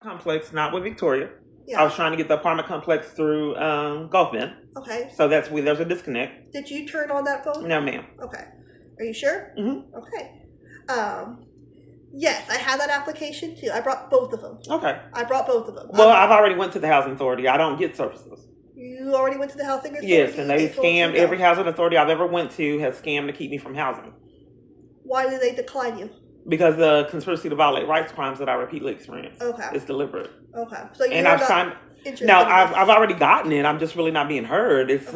complex, not with Victoria. Yeah. I was trying to get the apartment complex through Gulf Bend. Okay. So that's where there's a disconnect. Did you turn on that phone? No, ma'am. Okay. Are you sure? Mm-hmm. Okay. Yes, I had that application too. I brought both of them. Okay. I brought both of them. Well, I've already went to the housing authority. I don't get services. You already went to the housing authority? Yes, and they scammed. Every housing authority I've ever went to has scammed to keep me from housing. Why did they decline you? Because the conspiracy to violate rights crimes that I repeatedly experience. Okay. It's deliberate. Okay. So you're and I've signed. No, I've already gotten it. I'm just really not being heard. It's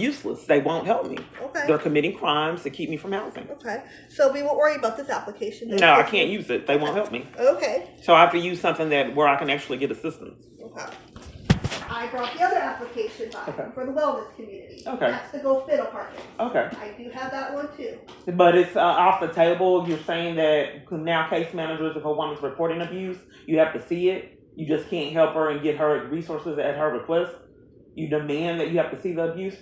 useless. They won't help me. Okay. They're committing crimes to keep me from housing. Okay. So we won't worry about this application. No, I can't use it. They won't help me. Okay. So I have to use something where I can actually get assistance. Okay. I brought the other application back for the wellness community. Okay. That's the Gulf Bend apartment. Okay. I do have that one too. But it's off the table. You're saying that now case managers, if a woman's reporting abuse, you have to see it. You just can't help her and get her resources at her request. You demand that you have to see the abuse.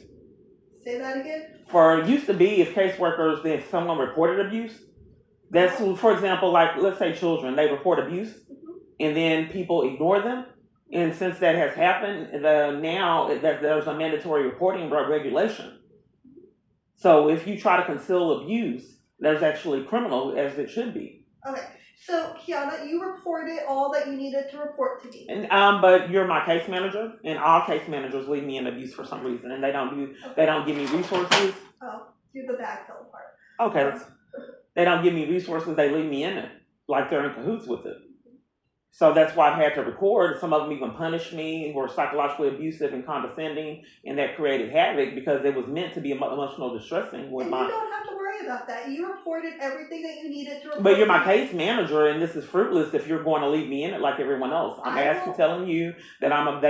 Say that again? For used to be, if caseworkers, then someone reported abuse. That's, for example, like let's say children, they report abuse, and then people ignore them. And since that has happened, now there's a mandatory reporting regulation. So if you try to conceal abuse, there's actually criminal, as it should be. Okay. So, Kiana, you reported all that you needed to report to me. And, but you're my case manager, and all case managers leave me in abuse for some reason, and they don't give me resources. Oh, do the bag fell apart. Okay, they don't give me resources. They leave me in it, like they're in cahoots with it. So that's why I've had to record. Some of them even punished me, were psychologically abusive and condescending, and that created havoc because it was meant to be emotional distressing. You don't have to worry about that. You reported everything that you needed to report. But you're my case manager, and this is fruitless if you're going to leave me in it like everyone else. I'm telling you that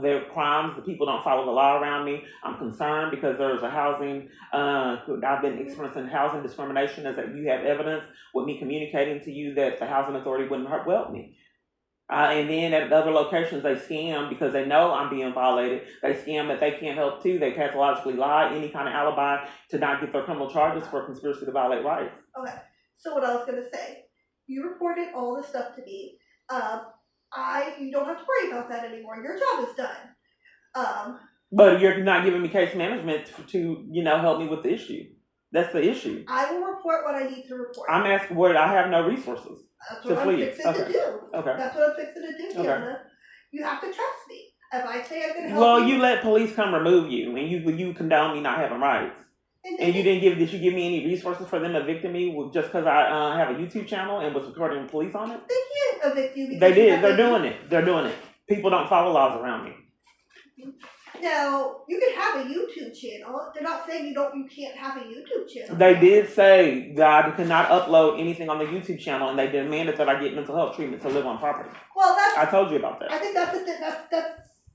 their crimes, the people don't follow the law around me. I'm concerned because there's a housing, I've been experiencing housing discrimination, as that you have evidence with me communicating to you that the housing authority wouldn't help me. And then at other locations, they scam because they know I'm being violated. They scam that they can't help too. They pathologically lie, any kind of alibi to not get their criminal charges for conspiracy to violate rights. Okay. So what I was going to say, you reported all this stuff to me. You don't have to worry about that anymore. Your job is done. But you're not giving me case management to help me with the issue. That's the issue. I will report what I need to report. I'm asking where I have no resources. That's what I'm fixing to do. Okay. That's what I'm fixing to do, Kiana. Okay. You have to trust me. If I say I'm going to help you... Well, you let police come remove you, and you condone me not having rights. And you did you give me any resources for them evicting me just because I have a YouTube channel and was recording police on it? They can't evict you. They did. They're doing it. They're doing it. People don't follow laws around me. Now, you can have a YouTube channel. They're not saying you can't have a YouTube channel. They did say that I cannot upload anything on the YouTube channel, and they demanded that I get mental health treatment to live on property. Well, I told you about that. I think that's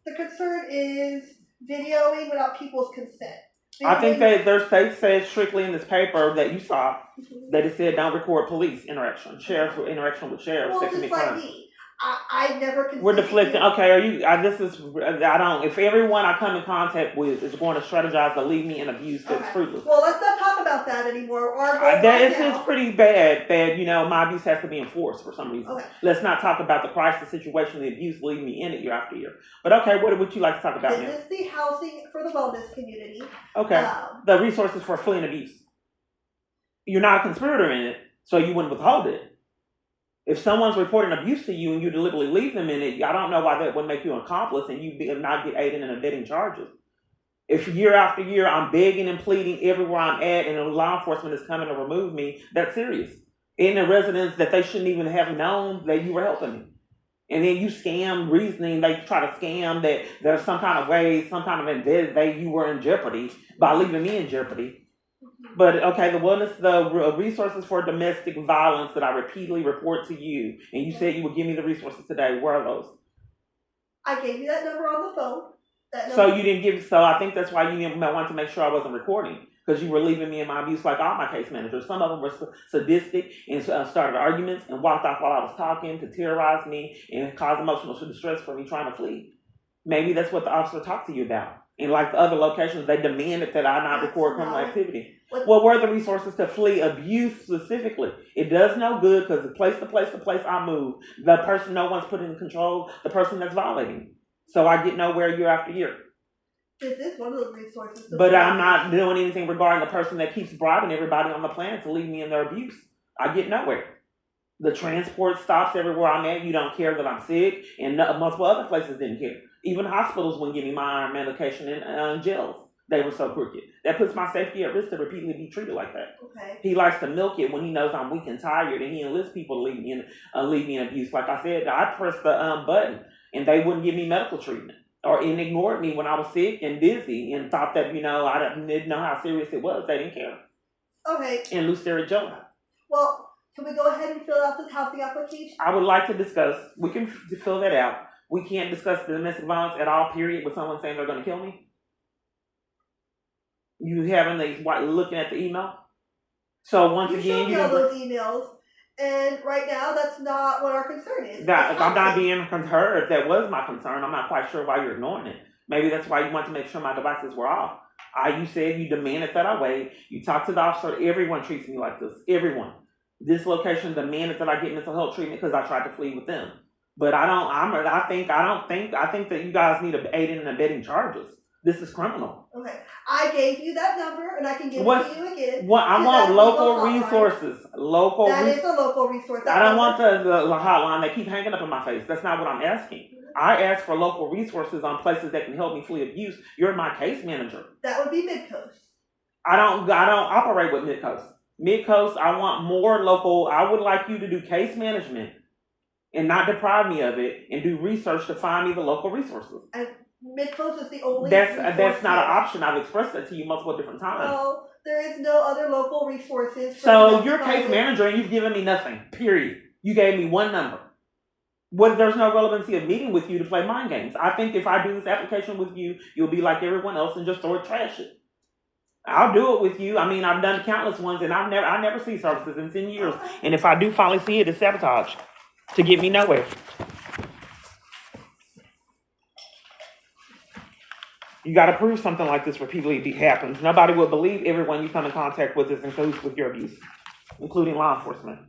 the concern is videoing without people's consent. I think that their state says strictly in this paper that you saw that it said don't record police interaction, interaction with sheriffs. Well, just like me. I never. We're deflecting. Okay, if everyone I come in contact with is going to strategize to leave me in abuse, that's fruitless. Well, let's not talk about that anymore. It's pretty bad that, my abuse has to be enforced for some reason. Okay. Let's not talk about the crisis situation, the abuse leaving me in it year after year. But okay, what would you like to talk about now? This is the housing for the wellness community. Okay. The resources for fleeing abuse. You're not a conspirator in it, so you wouldn't withhold it. If someone's reporting abuse to you and you deliberately leave them in it, I don't know why that would make you an accomplice and you not get aiding and abetting charges. If year after year I'm begging and pleading everywhere I'm at and law enforcement is coming to remove me, that's serious. In the residence that they shouldn't even have known that you were helping me. And then you scam reasoning, they try to scam that there's some kind of way, some kind of that you were in jeopardy by leaving me in jeopardy. But okay, the resources for domestic violence that I repeatedly report to you, and you said you would give me the resources today. Where are those? I gave you that number on the phone. So you didn't give. So I think that's why you wanted to make sure I wasn't recording because you were leaving me in my abuse like all my case managers. Some of them were sadistic and started arguments and walked off while I was talking to terrorize me and cause emotional distress for me trying to flee. Maybe that's what the officer talked to you about. And like the other locations, they demanded that I not record criminal That's activity. What- Well, where are the resources to flee abuse specifically? It does no good because the place I move, the person no one's put in control, the person that's violating. So I get nowhere year after year. This is one of those resources. But I'm not doing anything regarding the person that keeps bribing everybody on the planet to leave me in their abuse. I get nowhere. The transport stops everywhere I'm at. You don't care that I'm sick, and multiple other places didn't care. Even hospitals wouldn't give me my iron medication in jails. They were so crooked. That puts my safety at risk to repeatedly be treated like that. Okay. He likes to milk it when he knows I'm weak and tired, and he enlists people to leave me in abuse. Like I said, I pressed the button, and they wouldn't give me medical treatment, or ignored me when I was sick and busy, and thought that I didn't know how serious it was. They didn't care. Okay. And Lucero Joe. Well, can we go ahead and fill out this housing application? I would like to discuss. We can fill that out. We can't discuss the domestic violence at all. Period. With someone saying they're going to kill me. You having looking at the email? So once again, you showed me all those emails, and right now that's not what our concern is. I'm not being concerned. If that was my concern, I'm not quite sure why you're ignoring it. Maybe that's why you want to make sure my devices were off. You said you demanded that I wait. You talked to the officer. Everyone treats me like this. Everyone. This location demanded that I get mental health treatment because I tried to flee with them. But I think that you guys need aiding and abetting charges. This is criminal. Okay. I gave you that number, and I can give it to you again. I want local resources. That is a local resource. I don't want the hotline. They keep hanging up in my face. That's not what I'm asking. I ask for local resources on places that can help me flee abuse. You're my case manager. That would be Midcoast. I don't operate with Midcoast. Midcoast, I want more local. I would like you to do case management and not deprive me of it, and do research to find me the local resources. And Midcoast is the only. That's not an option. I've expressed that to you multiple different times. Well, there is no other local resources. So you're case manager, and you've given me nothing. Period. You gave me one number. There's no relevancy of meeting with you to play mind games. I think if I do this application with you, you'll be like everyone else and just throw it, trash it. I'll do it with you. I mean, I've done countless ones, and I never see services in 10 years. And if I do finally see it, it's sabotage to get me nowhere. You got to prove something like this repeatedly happens. Nobody will believe everyone you come in contact with is in cahoots with your abuse, including law enforcement.